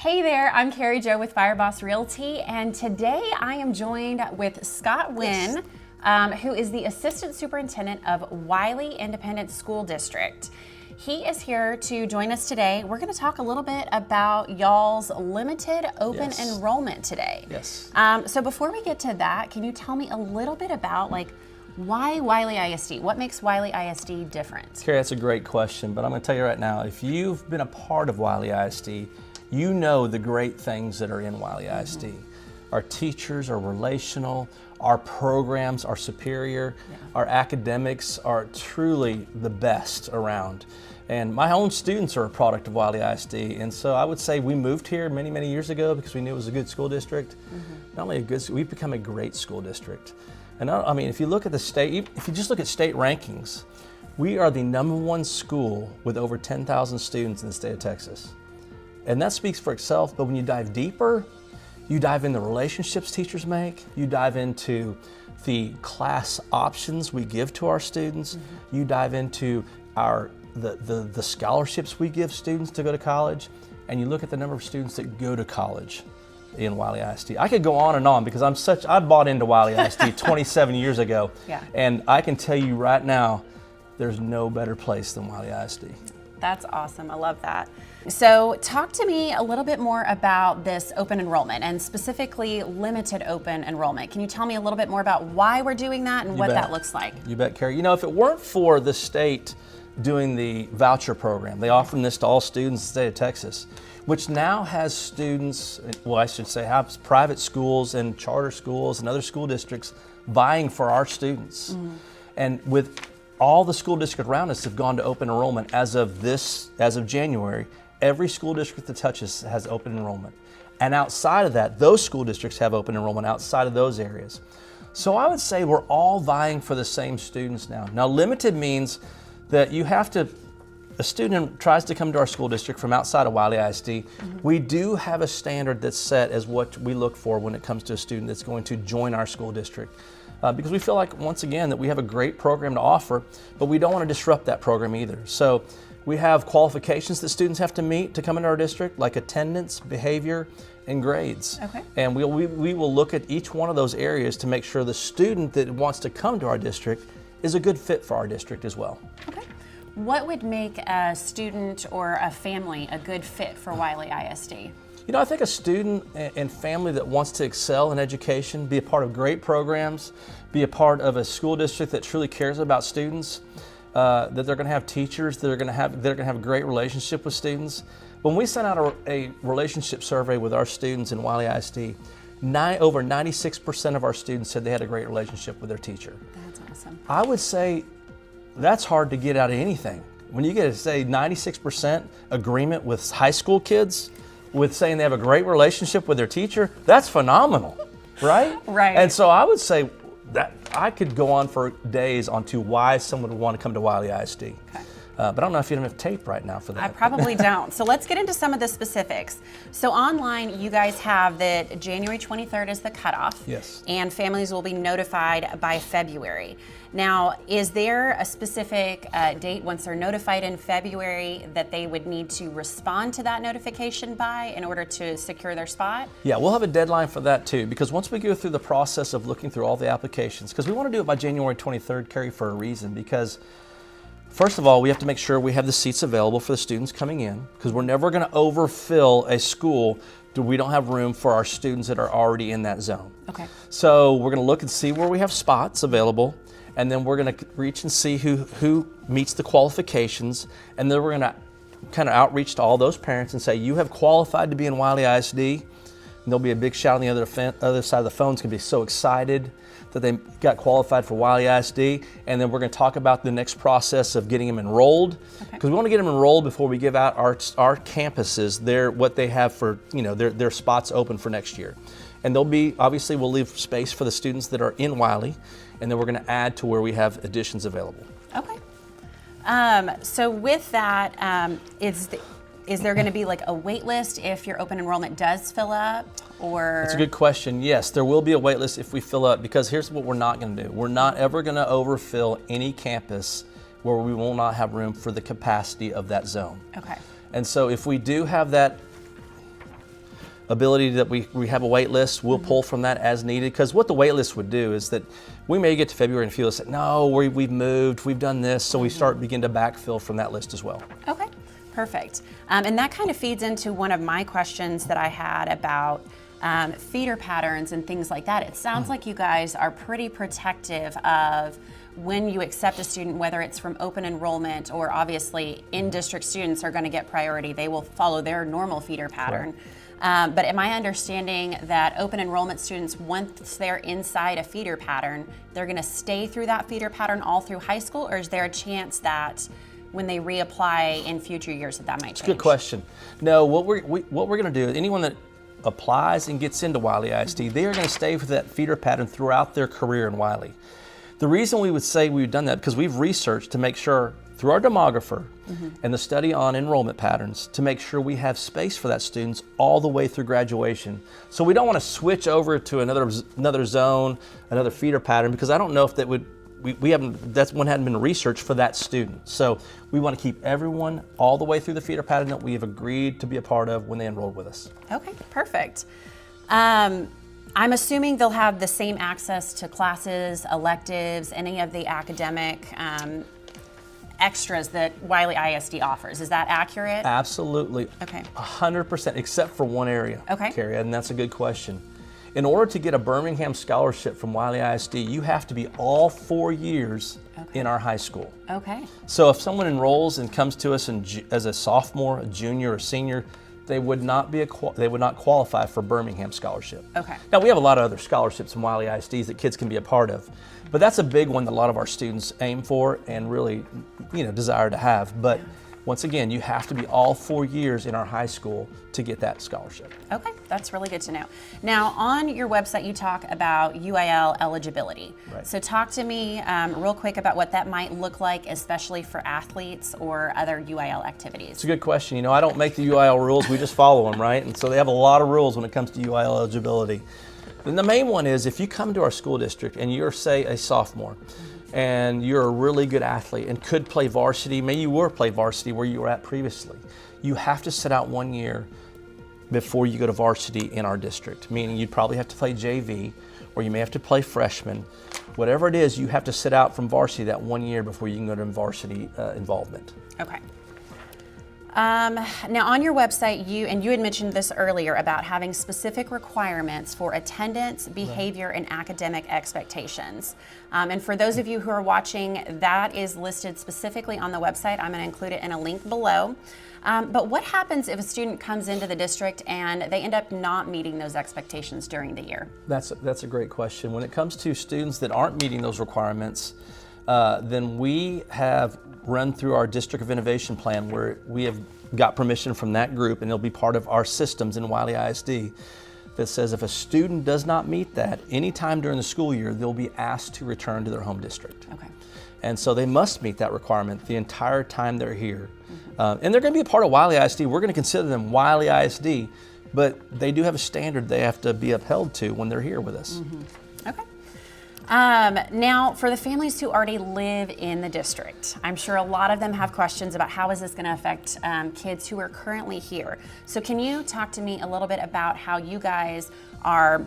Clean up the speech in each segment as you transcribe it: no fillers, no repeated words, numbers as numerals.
Hey there, I'm Carrie Jo with Fireboss Realty, and today I am joined with Scott Winn, who is the Assistant Superintendent of Wylie Independent School District. He is here to join us today. We're going to talk a little bit about y'all's limited open enrollment today. Yes. So before we get to that, can you tell me a little bit about why Wylie ISD? What makes Wylie ISD different? Carrie, that's a great question, but I'm going to tell you right now, if you've been a part of Wylie ISD, you know the great things that are in Wylie ISD. Our teachers are relational, our programs are superior, our academics are truly the best around. And my own students are a product of Wylie ISD, and so I would say we moved here many, many years ago because we knew it was a good school district. Not only a good, we've become a great school district. And I mean, if you look at the state, if you just look at state rankings, we are the #1 school with over 10,000 students in the state of Texas. And that speaks for itself, but when you dive deeper, you dive into the relationships teachers make, you dive into the class options we give to our students, you dive into the scholarships we give students to go to college, and you look at the number of students that go to college in Wylie ISD. I could go on and on because I bought into Wylie ISD 27 years ago, and I can tell you right now, there's no better place than Wylie ISD. That's awesome, I love that. So talk to me a little bit more about this open enrollment and specifically limited open enrollment. Can you tell me a little bit more about why we're doing that and what that looks like? You bet, Carrie. You know, if it weren't for the state doing the voucher program, they offer this to all students in the state of Texas, which now has students, well, I should say, have private schools and charter schools and other school districts vying for our students. And with all the school districts around us have gone to open enrollment as of January. Every school district that touches has open enrollment. And outside of that, those school districts have open enrollment outside of those areas. So I would say we're all vying for the same students now. Now, limited means that a student tries to come to our school district from outside of Wylie ISD, we do have a standard that's set as what we look for when it comes to a student that's going to join our school district. Because we feel like, once again, that we have a great program to offer, but we don't want to disrupt that program either. So we have qualifications that students have to meet to come into our district, like attendance, behavior, and grades. And we will look at each one of those areas to make sure the student that wants to come to our district is a good fit for our district as well. What would make a student or a family a good fit for Wylie ISD? You know, I think a student and family that wants to excel in education, be a part of great programs, be a part of a school district that truly cares about students, that they're going to have teachers, they're going to have a great relationship with students. When we sent out a relationship survey with our students in Wylie ISD, over 96% of our students said they had a great relationship with their teacher. That's awesome. I would say that's hard to get out of anything. When you get to say 96% agreement with high school kids, with saying they have a great relationship with their teacher, that's phenomenal, right? Right. And so I would say that I could go on for days on to why someone would want to come to Wylie ISD. But I don't know if you have tape right now for that. I probably don't. So let's get into some of the specifics. So online, you guys have that January 23rd is the cutoff. Yes. And families will be notified by February. Now, is there a specific date once they're notified in February that they would need to respond to that notification by in order to secure their spot? Yeah, we'll have a deadline for that too, because once we go through the process of looking through all the applications, because we want to do it by January 23rd, Carrie, for a reason, because first of all, we have to make sure we have the seats available for the students coming in, because we're never going to overfill a school if we don't have room for our students that are already in that zone. So we're going to look and see where we have spots available, and then we're going to reach and see who meets the qualifications, and then we're going to kind of outreach to all those parents and say, you have qualified to be in Wylie ISD. And there'll be a big shout on the other side of the phone. It's going to be so excited that they got qualified for Wylie ISD, and then we're going to talk about the next process of getting them enrolled, because we want to get them enrolled before we give out our campuses what they have for their spots open for next year. And there'll be, obviously, we'll leave space for the students that are in Wylie, and then we're going to add to where we have additions available. So with that, is there going to be like a wait list if your open enrollment does fill up? Or That's a good question. Yes, there will be a wait list if we fill up, because here's what we're not going to do. We're not ever going to overfill any campus where we will not have room for the capacity of that zone. Okay. And so if we do have that ability that we have a wait list, we'll pull from that as needed. Because what the wait list would do is that we may get to February and feel like, no, we've moved, we've done this, so we begin to backfill from that list as well. Okay, perfect. And that kind of feeds into one of my questions that I had about feeder patterns and things like that. It sounds like you guys are pretty protective of when you accept a student, whether it's from open enrollment or obviously in-district students are going to get priority. They will follow their normal feeder pattern. But am I understanding that open enrollment students, once they're inside a feeder pattern, they're going to stay through that feeder pattern all through high school, or is there a chance that when they reapply in future years that might change? Good question. No, what we're going to do is anyone that applies and gets into Wylie ISD, they are going to stay with that feeder pattern throughout their career in Wylie. The reason we would say we've done that, because we've researched to make sure through our demographer and the study on enrollment patterns to make sure we have space for that students all the way through graduation. So we don't want to switch over to another zone, another feeder pattern, because I don't know if that would, we haven't, that's one hadn't been researched for that student. So we want to keep everyone all the way through the feeder pattern that we have agreed to be a part of when they enrolled with us. Okay, perfect. I'm assuming they'll have the same access to classes, electives, any of the academic extras that Wylie ISD offers. Is that accurate? Absolutely. Okay. 100%, except for one area, Okay. Carrie, and that's a good question. In order to get a Birmingham scholarship from Wylie ISD, you have to be all 4 years in our high school. Okay. So if someone enrolls and comes to us as a sophomore, a junior, or senior, they would not qualify for Birmingham scholarship. Okay. Now we have a lot of other scholarships in Wylie ISDs that kids can be a part of, but that's a big one that a lot of our students aim for and really, desire to have. But once again, you have to be all 4 years in our high school to get that scholarship. Okay, that's really good to know. Now, on your website, you talk about UIL eligibility. Right. So talk to me real quick about what that might look like, especially for athletes or other UIL activities. It's a good question. I don't make the UIL rules, we just follow them, right? And so they have a lot of rules when it comes to UIL eligibility. And the main one is if you come to our school district and you're, say, a sophomore, and you're a really good athlete and could play varsity, maybe you were play varsity where you were at previously, you have to sit out 1 year before you go to varsity in our district, meaning you'd probably have to play JV, or you may have to play freshman. Whatever it is, you have to sit out from varsity that 1 year before you can go to varsity involvement. Okay. Now on your website, you had mentioned this earlier about having specific requirements for attendance, behavior, and academic expectations. And for those of you who are watching, that is listed specifically on the website. I'm going to include it in a link below. But what happens if a student comes into the district and they end up not meeting those expectations during the year? That's a great question. When it comes to students that aren't meeting those requirements, then we have run through our District of Innovation plan where we have got permission from that group, and it'll be part of our systems in Wylie ISD that says if a student does not meet that anytime during the school year, they'll be asked to return to their home district. Okay. And so they must meet that requirement the entire time they're here. And they're going to be a part of Wylie ISD. We're going to consider them Wylie ISD, but they do have a standard they have to be upheld to when they're here with us. Okay. Now, for the families who already live in the district, I'm sure a lot of them have questions about how is this going to affect kids who are currently here. So can you talk to me a little bit about how you guys are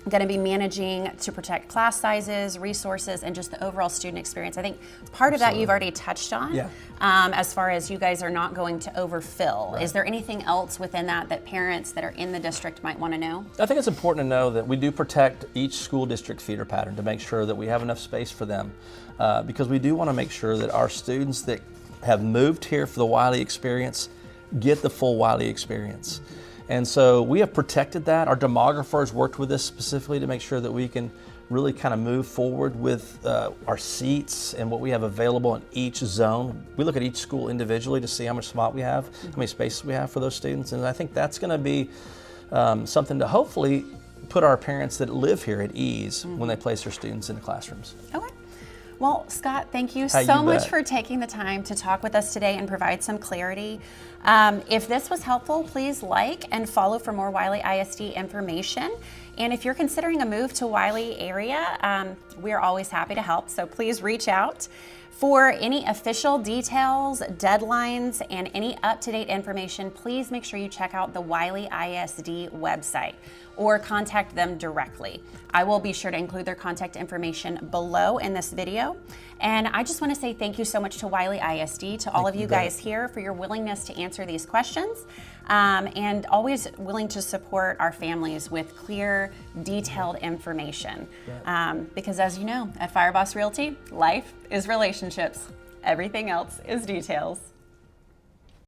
going to be managing to protect class sizes, resources, and just the overall student experience? I think part of that you've already touched on, as far as you guys are not going to overfill. Right. Is there anything else within that parents that are in the district might want to know? I think it's important to know that we do protect each school district feeder pattern to make sure that we have enough space for them, because we do want to make sure that our students that have moved here for the Wylie experience get the full Wylie experience. And so we have protected that. Our demographers worked with us specifically to make sure that we can really kind of move forward with our seats and what we have available in each zone. We look at each school individually to see how much spot we have, how many spaces we have for those students. And I think that's going to be something to hopefully put our parents that live here at ease when they place their students in the classrooms. Okay. Well, Scott, thank you so much for taking the time to talk with us today and provide some clarity. If this was helpful, please like and follow for more Wylie ISD information. And if you're considering a move to Wylie area, we are always happy to help, so please reach out. For any official details, deadlines, and any up-to-date information, please make sure you check out the Wylie ISD website or contact them directly. I will be sure to include their contact information below in this video. And I just want to say thank you so much to Wylie ISD, to all of you guys here for your willingness to answer these questions, and always willing to support our families with clear, detailed information. Because as you know, at Fireboss Realty, life is relationships. Everything else is details.